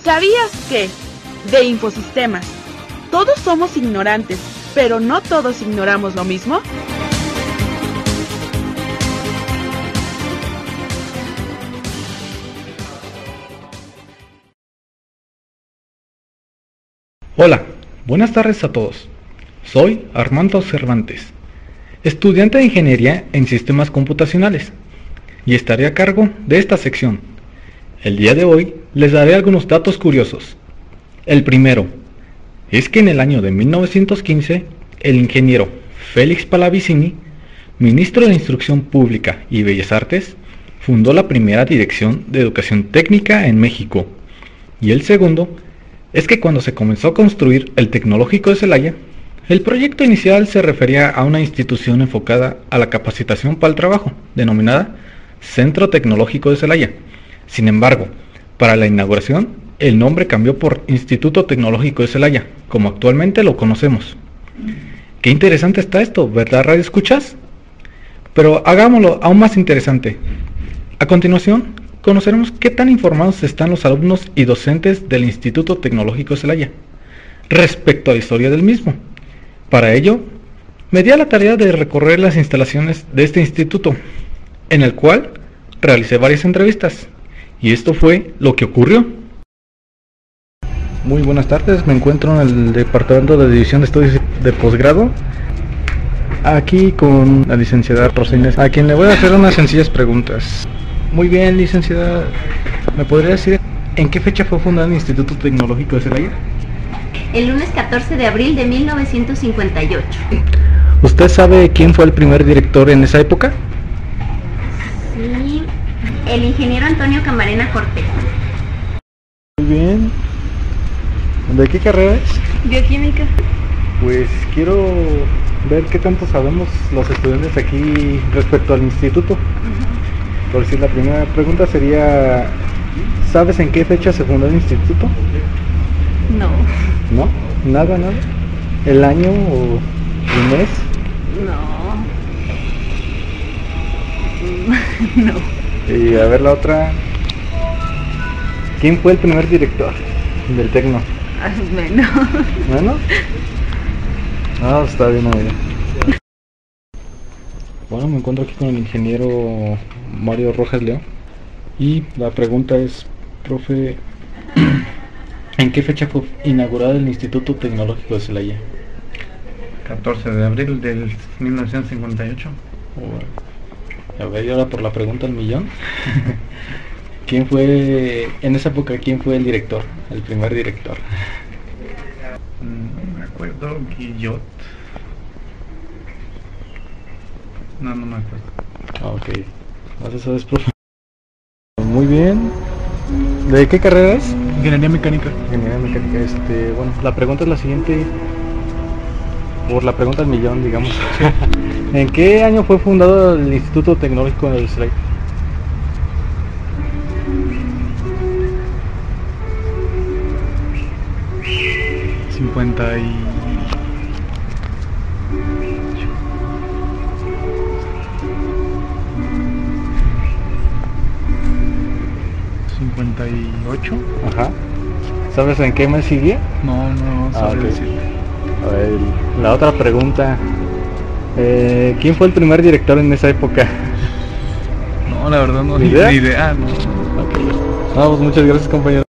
¿Sabías que, de Infosistemas, todos somos ignorantes, pero no todos ignoramos lo mismo? Hola, buenas tardes a todos. Soy Armando Cervantes, estudiante de Ingeniería en Sistemas Computacionales, y estaré a cargo de esta sección. El día de hoy les daré algunos datos curiosos. El primero es que en el año de 1915, el ingeniero Félix Pallavicini, ministro de Instrucción Pública y Bellas Artes, fundó la primera Dirección de Educación Técnica en México. Y el segundo es que cuando se comenzó a construir el Tecnológico de Celaya, el proyecto inicial se refería a una institución enfocada a la capacitación para el trabajo, denominada Centro Tecnológico de Celaya. Sin embargo, para la inauguración, el nombre cambió por Instituto Tecnológico de Celaya, como actualmente lo conocemos. Qué interesante está esto, ¿verdad, radio escuchas? Pero hagámoslo aún más interesante. A continuación, conoceremos qué tan informados están los alumnos y docentes del Instituto Tecnológico de Celaya respecto a la historia del mismo. Para ello, me di a la tarea de recorrer las instalaciones de este instituto, en el cual realicé varias entrevistas, y esto fue lo que ocurrió. Muy buenas tardes, me encuentro en el Departamento de División de Estudios de Posgrado, aquí con la licenciada Rosa Inés, a quien le voy a hacer unas sencillas preguntas. Muy bien, licenciada, ¿me podría decir en qué fecha fue fundado el Instituto Tecnológico de Celaya? El lunes 14 de abril de 1958. ¿Usted sabe quién fue el primer director en esa época? Sí, el ingeniero Antonio Camarena Cortés. Muy bien. ¿De qué carrera es? Bioquímica. Pues quiero ver qué tanto sabemos los estudiantes aquí respecto al instituto. Por decir, la primera pregunta sería, ¿sabes en qué fecha se fundó el instituto? No. ¿No? ¿Nada? ¿El año o el mes? No. Y a ver la otra, ¿quién fue el primer director del Tecno? Menos. ¿Bueno? Ah, está bien, amiga. Bueno, me encuentro aquí con el ingeniero Mario Rojas León, y la pregunta es, profe, ¿en qué fecha fue inaugurado el Instituto Tecnológico de Celaya? 14 de abril del 1958. A ver, y ahora por la pregunta al millón. ¿Quién fue, en esa época, quién fue el director, el primer director? No me acuerdo, Guillot. No me acuerdo. Ok, gracias, ¿sabes, profe? Muy bien. ¿De qué carrera es? Ingeniería mecánica. Ingeniería mecánica. Bueno, la pregunta es la siguiente, por la pregunta al millón, digamos. ¿En qué año fue fundado el Instituto Tecnológico de Celaya? ...50 y... 58. Ajá. ¿Sabes en qué mes sigue? No sabría ok. decirte. A ver, la otra pregunta. ¿Quién fue el primer director en esa época? No, la verdad no, ¿Ni ni idea? idea, no. Okay. Pues muchas gracias, compañero.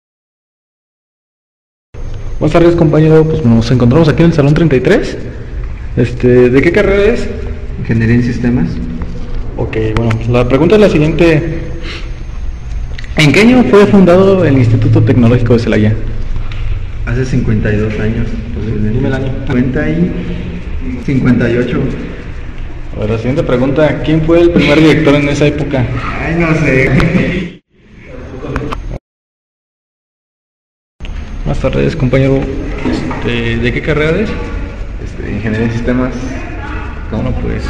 Buenas tardes, compañero. Pues nos encontramos aquí en el Salón 33. ¿De qué carrera es? Ingeniería en Sistemas. Ok, bueno, la pregunta es la siguiente. ¿En qué año fue fundado el Instituto Tecnológico de Celaya? Hace 52 años, posiblemente. Dime el año. 50 y 58. A ver, la siguiente pregunta. ¿Quién fue el primer director en esa época? Ay, no sé. Buenas tardes, compañero. ¿De qué carrera es? Ingeniería en Sistemas. Bueno, pues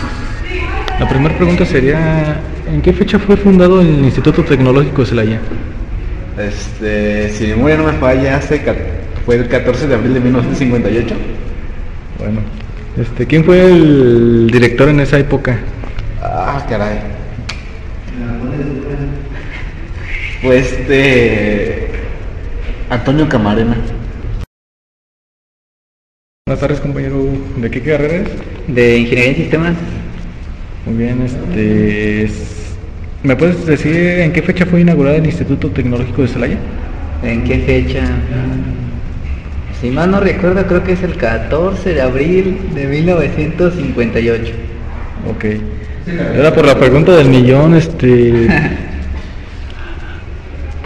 la primera pregunta sería, ¿en qué fecha fue fundado el Instituto Tecnológico de Celaya? Si mi memoria no me falla, fue el 14 de abril de 1958. Bueno, ¿quién fue el director en esa época? Ah, caray. Pues Antonio Camarena. Buenas tardes, compañero. ¿De qué carrera eres? De Ingeniería en Sistemas. Muy bien, ¿me puedes decir en qué fecha fue inaugurado el Instituto Tecnológico de Celaya? ¿En qué fecha? Si mal no recuerdo, creo que es el 14 de abril de 1958. Ok. Era por la pregunta del millón,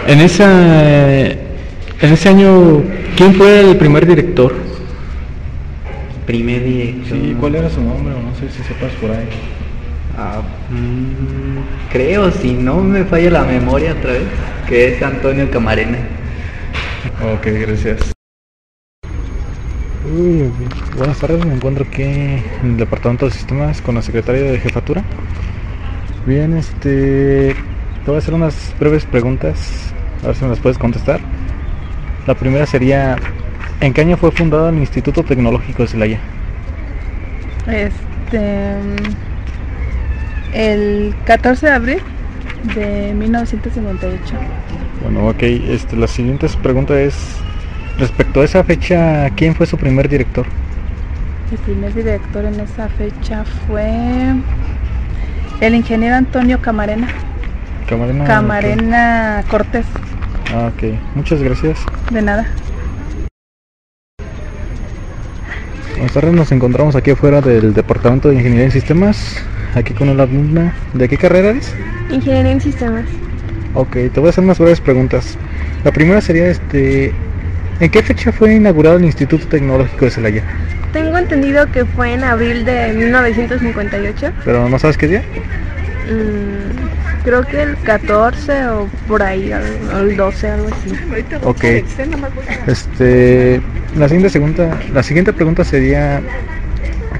en ese año, ¿quién fue el primer director? Primer director. Sí, ¿cuál era su nombre? O no sé si sepas por ahí. Creo, si no me falla la memoria otra vez, que es Antonio Camarena. Ok, gracias. Buenas tardes, me encuentro aquí en el Departamento de Sistemas con la Secretaria de Jefatura. Bien, te voy a hacer unas breves preguntas, a ver si me las puedes contestar. La primera sería, ¿en qué año fue fundado el Instituto Tecnológico de Celaya? El 14 de abril de 1958. Bueno, ok, la siguiente pregunta es, respecto a esa fecha, ¿quién fue su primer director? El primer director en esa fecha fue el ingeniero Antonio Camarena. Camarena Cortés. Ok, muchas gracias. De nada. Buenas tardes, nos encontramos aquí afuera del Departamento de Ingeniería en Sistemas, aquí con una alumna. ¿De qué carrera eres? Ingeniería en Sistemas. Ok, te voy a hacer unas breves preguntas. La primera sería, ¿en qué fecha fue inaugurado el Instituto Tecnológico de Celaya? Tengo entendido que fue en abril de 1958. ¿Pero no sabes qué día? Creo que el 14 o por ahí, o el 12, algo así. Ok. La siguiente pregunta sería,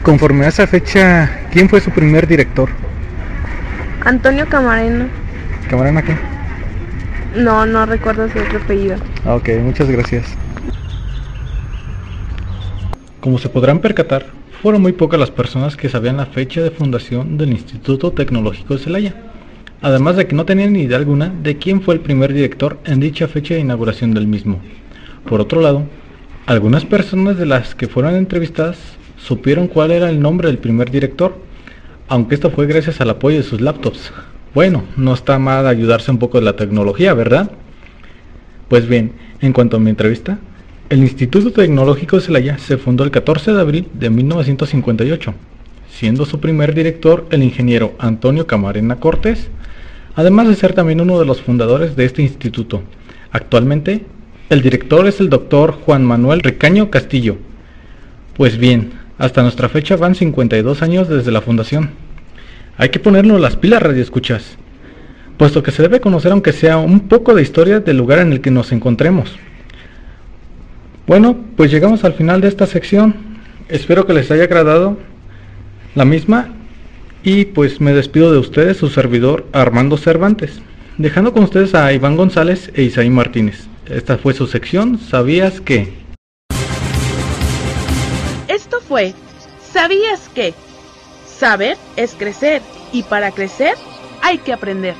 conforme a esa fecha, ¿quién fue su primer director? Antonio Camarena. ¿Camarena qué? No recuerdo su otro apellido. Ok, muchas gracias. Como se podrán percatar, fueron muy pocas las personas que sabían la fecha de fundación del Instituto Tecnológico de Celaya, además de que no tenían ni idea alguna de quién fue el primer director en dicha fecha de inauguración del mismo. Por otro lado, algunas personas de las que fueron entrevistadas supieron cuál era el nombre del primer director, aunque esto fue gracias al apoyo de sus laptops. Bueno, no está mal ayudarse un poco de la tecnología, ¿verdad? Pues bien, en cuanto a mi entrevista, el Instituto Tecnológico de Celaya se fundó el 14 de abril de 1958, siendo su primer director el ingeniero Antonio Camarena Cortés, además de ser también uno de los fundadores de este instituto. Actualmente, el director es el doctor Juan Manuel Ricaño Castillo. Pues bien, hasta nuestra fecha van 52 años desde la fundación. Hay que ponernos las pilas, radioescuchas, puesto que se debe conocer aunque sea un poco de historia del lugar en el que nos encontremos. Bueno, pues llegamos al final de esta sección. Espero que les haya agradado la misma y pues me despido de ustedes, su servidor Armando Cervantes, dejando con ustedes a Iván González e Isaí Martínez. Esta fue su sección ¿Sabías qué? Esto fue ¿Sabías qué? Saber es crecer y para crecer hay que aprender.